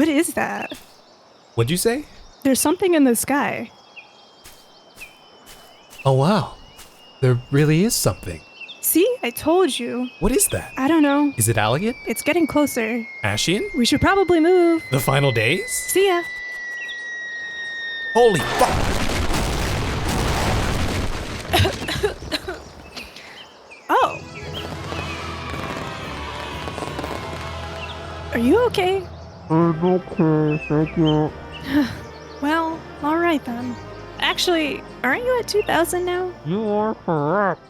What is that? What'd you say? There's something in the sky. Oh wow, there really is something. See? I told you. What is that? I don't know. Is it Alligator? It's getting closer. Ashian? We should probably move. The final days? See ya. Holy fuck! Oh. Are you okay? I'm okay, thank you. Well, alright then. Actually, aren't you at 2,000 now? You are correct.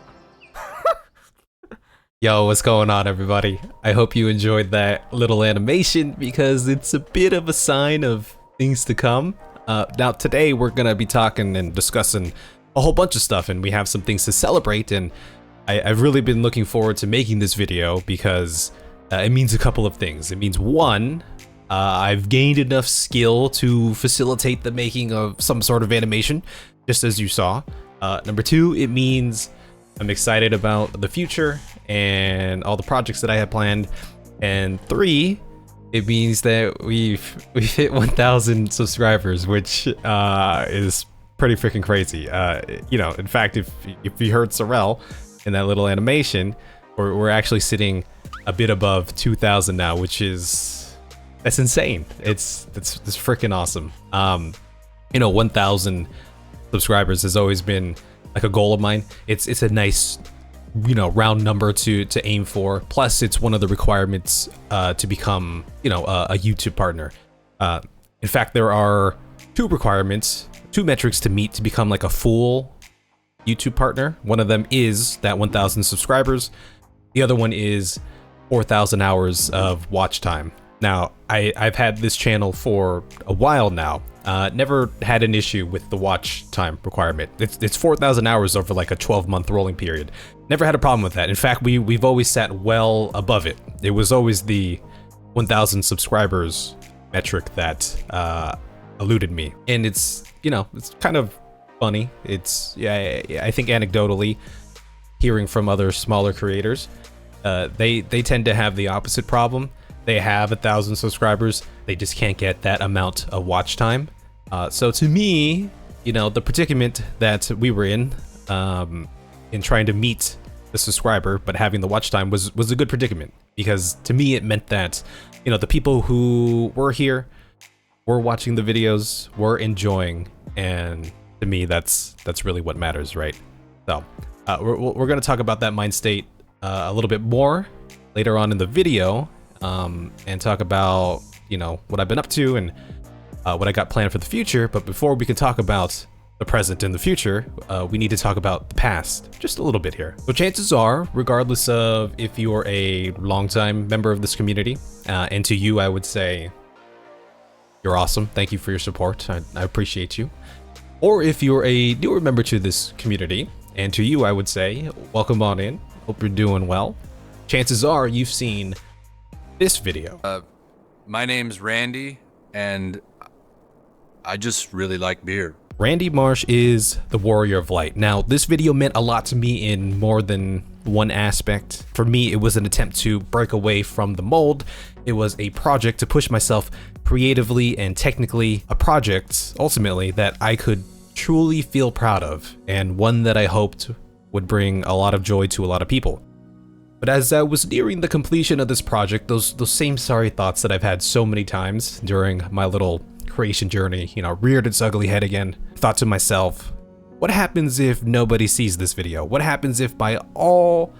Yo, what's going on, everybody? I hope you enjoyed that little animation because it's a bit of a sign of things to come. Now today we're gonna be talking and discussing a whole bunch of stuff, and we have some things to celebrate, and I've really been looking forward to making this video because it means a couple of things. It means one, I've gained enough skill to facilitate the making of some sort of animation, just as you saw. Number two, it means I'm excited about the future and all the projects that I have planned. And three, it means that we've hit 1,000 subscribers, which is pretty freaking crazy. You know, in fact, if you heard Sorrel in that little animation, we're actually sitting a bit above 2,000 now, which is that's insane. It's freaking awesome. You know, 1,000 subscribers has always been like a goal of mine. It's a nice, you know, round number to aim for. Plus, it's one of the requirements to become, you know, a YouTube partner. In fact, there are two metrics to meet to become like a full YouTube partner. One of them is that 1,000 subscribers. The other one is 4,000 hours of watch time. Now, I've had this channel for a while now. Never had an issue with the watch time requirement. It's 4,000 hours over like a 12-month rolling period. Never had a problem with that. In fact, we've always sat well above it. It was always the 1,000 subscribers metric that eluded me. And it's, you know, it's kind of funny. It's, yeah, I think anecdotally, hearing from other smaller creators, they tend to have the opposite problem. They have 1,000 subscribers, they just can't get that amount of watch time. So to me, you know, the predicament that we were in trying to meet the subscriber but having the watch time was a good predicament, because to me it meant that, you know, the people who were here were watching the videos, were enjoying, and to me that's really what matters, right? So we're gonna talk about that mind state a little bit more later on in the video. And talk about, you know, what I've been up to and what I got planned for the future. But before we can talk about the present and the future, we need to talk about the past just a little bit here. So chances are, regardless of if you're a longtime member of this community, and to you I would say you're awesome, thank you for your support, I appreciate you. Or if you're a newer member to this community, and to you I would say welcome on in, hope you're doing well. Chances are you've seen this video. My name's Randy, and I just really like beer. Randy Marsh is the Warrior of Light. Now, this video meant a lot to me in more than one aspect. For me, it was an attempt to break away from the mold. It was a project to push myself creatively and technically, a project, ultimately, that I could truly feel proud of, and one that I hoped would bring a lot of joy to a lot of people. But as I was nearing the completion of this project, those same sorry thoughts that I've had so many times during my little creation journey, you know, reared its ugly head again. Thought to myself, what happens if nobody sees this video? What happens if by all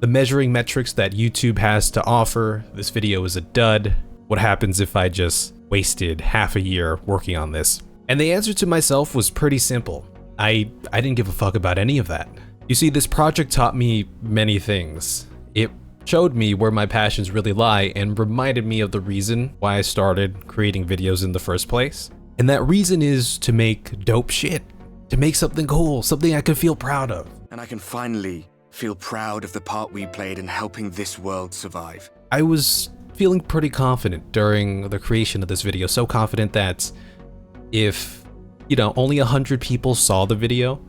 the measuring metrics that YouTube has to offer, this video is a dud? What happens if I just wasted half a year working on this? And the answer to myself was pretty simple. I didn't give a fuck about any of that. You see, this project taught me many things. It showed me where my passions really lie and reminded me of the reason why I started creating videos in the first place. And that reason is to make dope shit, to make something cool, something I could feel proud of. And I can finally feel proud of the part we played in helping this world survive. I was feeling pretty confident during the creation of this video, so confident that if, you know, only 100 people saw the video,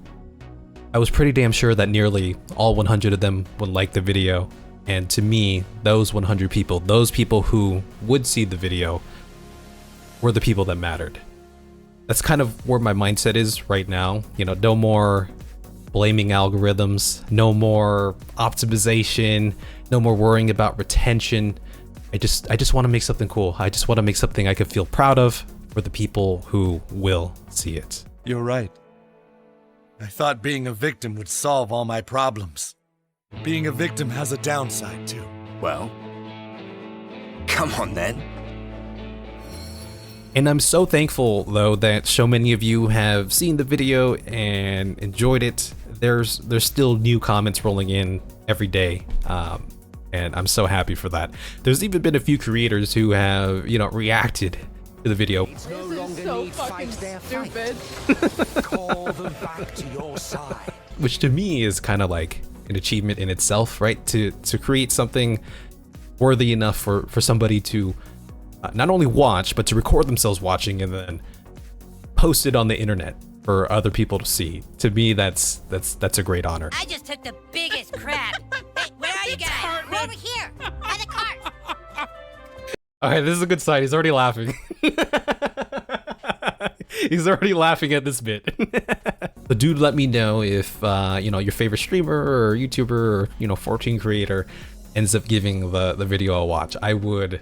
I was pretty damn sure that nearly all 100 of them would like the video. And to me, those 100 people, those people who would see the video, were the people that mattered. That's kind of where my mindset is right now. You know, no more blaming algorithms, no more optimization, no more worrying about retention. I just want to make something cool. I just want to make something I can feel proud of for the people who will see it. You're right. I thought being a victim would solve all my problems. Being a victim has a downside too. Well, come on then. And I'm so thankful though that so many of you have seen the video and enjoyed it. There's still new comments rolling in every day. And I'm so happy for that. There's even been a few creators who have, you know, reacted to the video. This is so fucking stupid. Call them back to your side. Which to me is kind of like an achievement in itself, right? To create something worthy enough for somebody to not only watch, but to record themselves watching and then post it on the internet for other people to see. To me, that's a great honor. I just took the biggest crap. Hey, where are you guys? We're over here, by the cart. All right, this is a good sign. He's already laughing. He's already laughing at this bit. So do let me know if you know, your favorite streamer or YouTuber or, you know, 14 creator ends up giving the video a watch. I would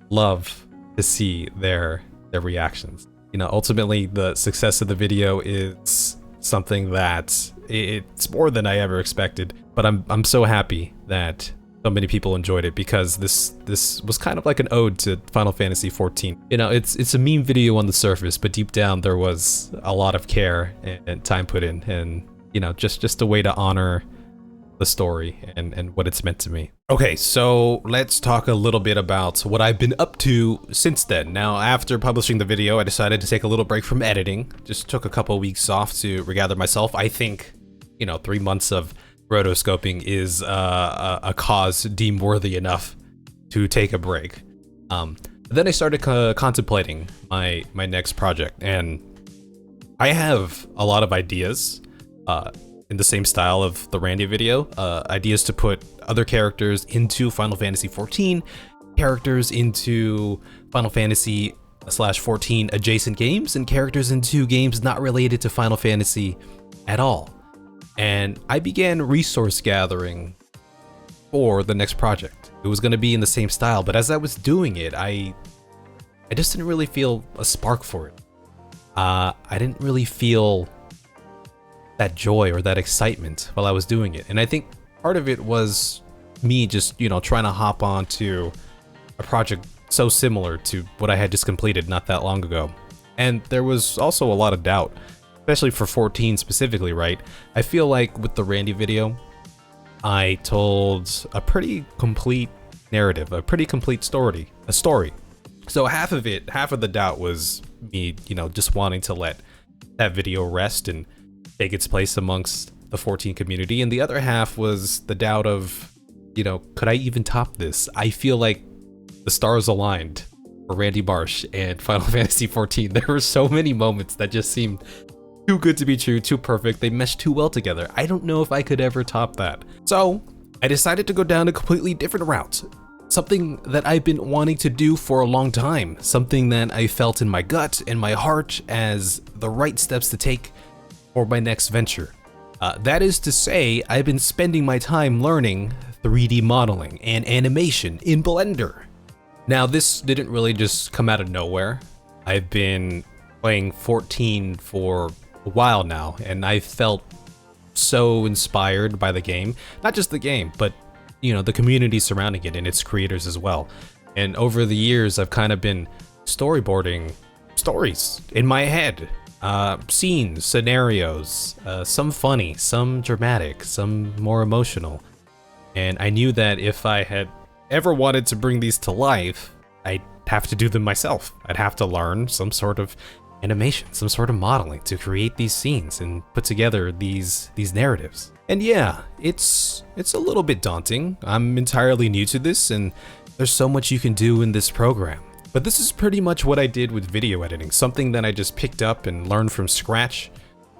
love to see their reactions. You know, ultimately the success of the video is something that it's more than I ever expected, but I'm so happy that so many people enjoyed it, because this was kind of like an ode to Final Fantasy XIV. You know, it's a meme video on the surface, but deep down there was a lot of care and time put in, and you know, just a way to honor the story and what it's meant to me. Okay, so let's talk a little bit about what I've been up to since then. Now, after publishing the video, I decided to take a little break from editing. Just took a couple weeks off to regather myself. I think, you know, 3 months of rotoscoping is a cause deemed worthy enough to take a break. Then I started contemplating my next project, and I have a lot of ideas in the same style of the Randy video. Ideas to put other characters into Final Fantasy XIV, characters into Final Fantasy /14 adjacent games, and characters into games not related to Final Fantasy at all. And I began resource gathering for the next project. It was going to be in the same style, but as I was doing it, I just didn't really feel a spark for it. I didn't really feel that joy or that excitement while I was doing it. And I think part of it was me just, you know, trying to hop onto a project so similar to what I had just completed not that long ago. And there was also a lot of doubt, especially for 14 specifically, right? I feel like with the Randy video, I told a pretty complete narrative, a pretty complete story. So half of the doubt was me, you know, just wanting to let that video rest and take its place amongst the 14 community, and the other half was the doubt of, you know, could I even top this? I feel like the stars aligned for Randy Marsh and Final Fantasy XIV. There were so many moments that just seemed too good to be true, too perfect. They meshed too well together. I don't know if I could ever top that. So I decided to go down a completely different route. Something that I've been wanting to do for a long time. Something that I felt in my gut and my heart as the right steps to take for my next venture. That is to say, I've been spending my time learning 3D modeling and animation in Blender. Now, this didn't really just come out of nowhere. I've been playing 14 for a while now, and I felt so inspired by the game. Not just the game, but, you know, the community surrounding it and its creators as well. And over the years, I've kind of been storyboarding stories in my head. Scenes, scenarios, some funny, some dramatic, some more emotional. And I knew that if I had ever wanted to bring these to life, I'd have to do them myself. I'd have to learn some sort of animation, some sort of modeling to create these scenes and put together these narratives. And yeah, it's a little bit daunting. I'm entirely new to this, and there's so much you can do in this program. But this is pretty much what I did with video editing, something that I just picked up and learned from scratch.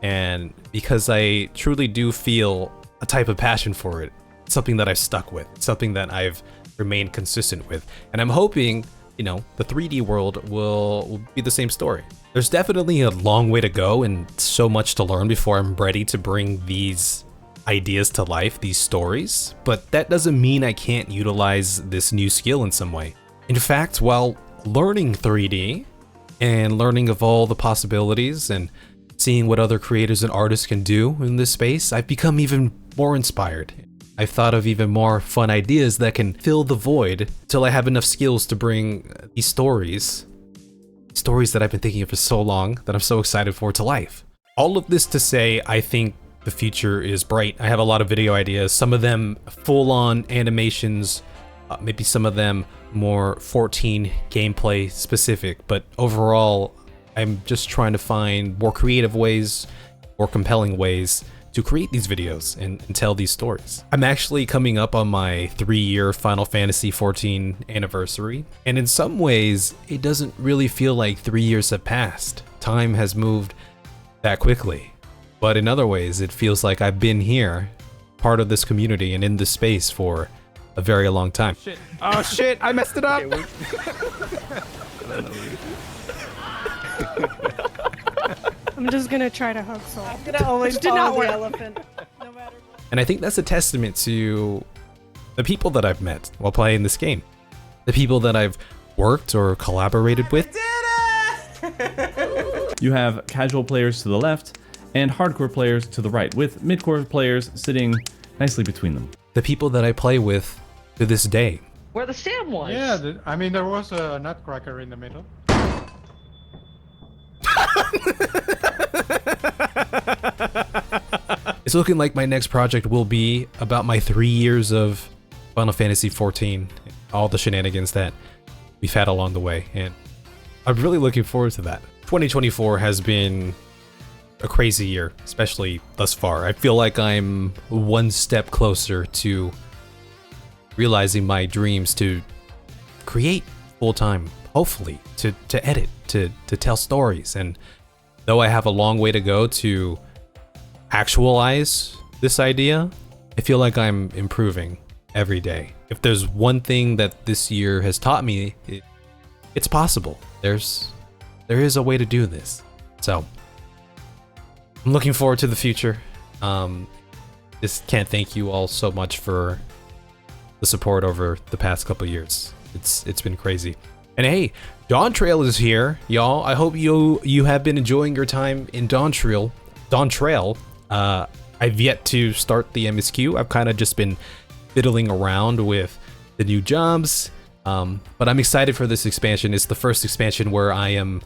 And because I truly do feel a type of passion for it, something that I've stuck with, something that I've remained consistent with. And I'm hoping you know, the 3D world will be the same story. There's definitely a long way to go and so much to learn before I'm ready to bring these ideas to life, these stories, but that doesn't mean I can't utilize this new skill in some way. In fact, while learning 3D and learning of all the possibilities and seeing what other creators and artists can do in this space, I've become even more inspired. I've thought of even more fun ideas that can fill the void till I have enough skills to bring these stories that I've been thinking of for so long that I'm so excited for to life. All of this to say, I think the future is bright. I have a lot of video ideas, some of them full-on animations, maybe some of them more 14 gameplay specific, but overall, I'm just trying to find more creative ways, more compelling ways to create these videos and tell these stories. I'm actually coming up on my 3-year Final Fantasy XIV anniversary, and in some ways, it doesn't really feel like 3 years have passed. Time has moved that quickly. But in other ways, it feels like I've been here, part of this community and in this space for a very long time. Shit. Oh shit, I messed it up! I'm just gonna try to hug Soul. I'm gonna always Did not follow the work. elephant, no matter what. And I think that's a testament to the people that I've met while playing this game. The people that I've worked or collaborated with. You have casual players to the left and hardcore players to the right, with mid-core players sitting nicely between them. The people that I play with to this day. Where the Sam was. Yeah, I mean, there was a nutcracker in the middle. It's looking like my next project will be about my 3 years of Final Fantasy XIV, all the shenanigans that we've had along the way, and I'm really looking forward to that. 2024 has been a crazy year, especially thus far. I feel like I'm one step closer to realizing my dreams to create full-time, hopefully, to edit, to tell stories. And though I have a long way to go to actualize this idea, I feel like I'm improving every day. If there's one thing that this year has taught me, it's possible. There is a way to do this. So I'm looking forward to the future. Just can't thank you all so much for the support over the past couple years. It's been crazy. And hey, Dawn Trail is here, y'all. I hope you have been enjoying your time in Dawn Trail. I've yet to start the MSQ. I've kind of just been fiddling around with the new jobs, but I'm excited for this expansion. It's the first expansion where I am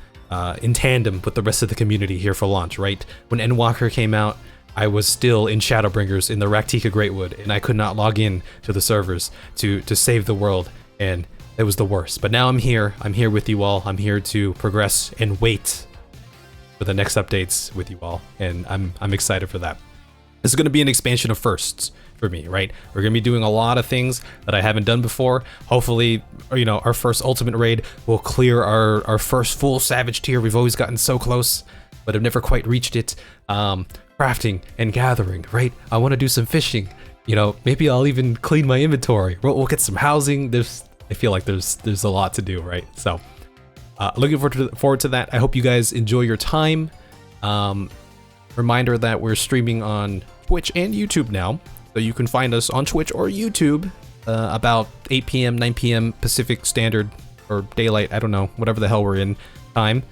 in tandem with the rest of the community here for launch, right? When Endwalker came out, I was still in Shadowbringers in the Raktika Greatwood, and I could not log in to the servers to save the world, and it was the worst. But now I'm here with you all. I'm here to progress and wait for the next updates with you all, and I'm excited for that. This is going to be an expansion of firsts for me, right? We're going to be doing a lot of things that I haven't done before. Hopefully, you know, our first ultimate raid will clear our first full savage tier. We've always gotten so close, but have never quite reached it. Crafting and gathering, right? I want to do some fishing. You know, maybe I'll even clean my inventory. We'll get some housing. I feel like there's a lot to do, right? So looking forward to that. I hope you guys enjoy your time. Reminder that we're streaming on Twitch and YouTube now, so you can find us on Twitch or YouTube about 8 p.m., 9 p.m. Pacific Standard or Daylight, I don't know, whatever the hell we're in time.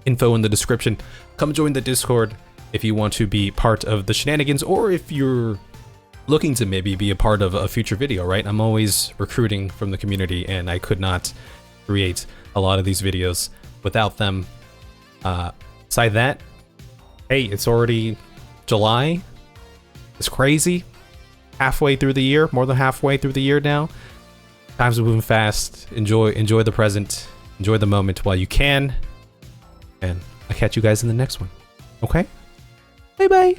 Info in the description. Come join the Discord if you want to be part of the shenanigans, or if you're looking to maybe be a part of a future video, right? I'm always recruiting from the community, and I could not create a lot of these videos without them. Aside that, hey, it's already July. It's crazy. Halfway through the year, more than halfway through the year now. Time's moving fast. Enjoy the present. Enjoy the moment while you can. And I'll catch you guys in the next one. Okay? Bye-bye.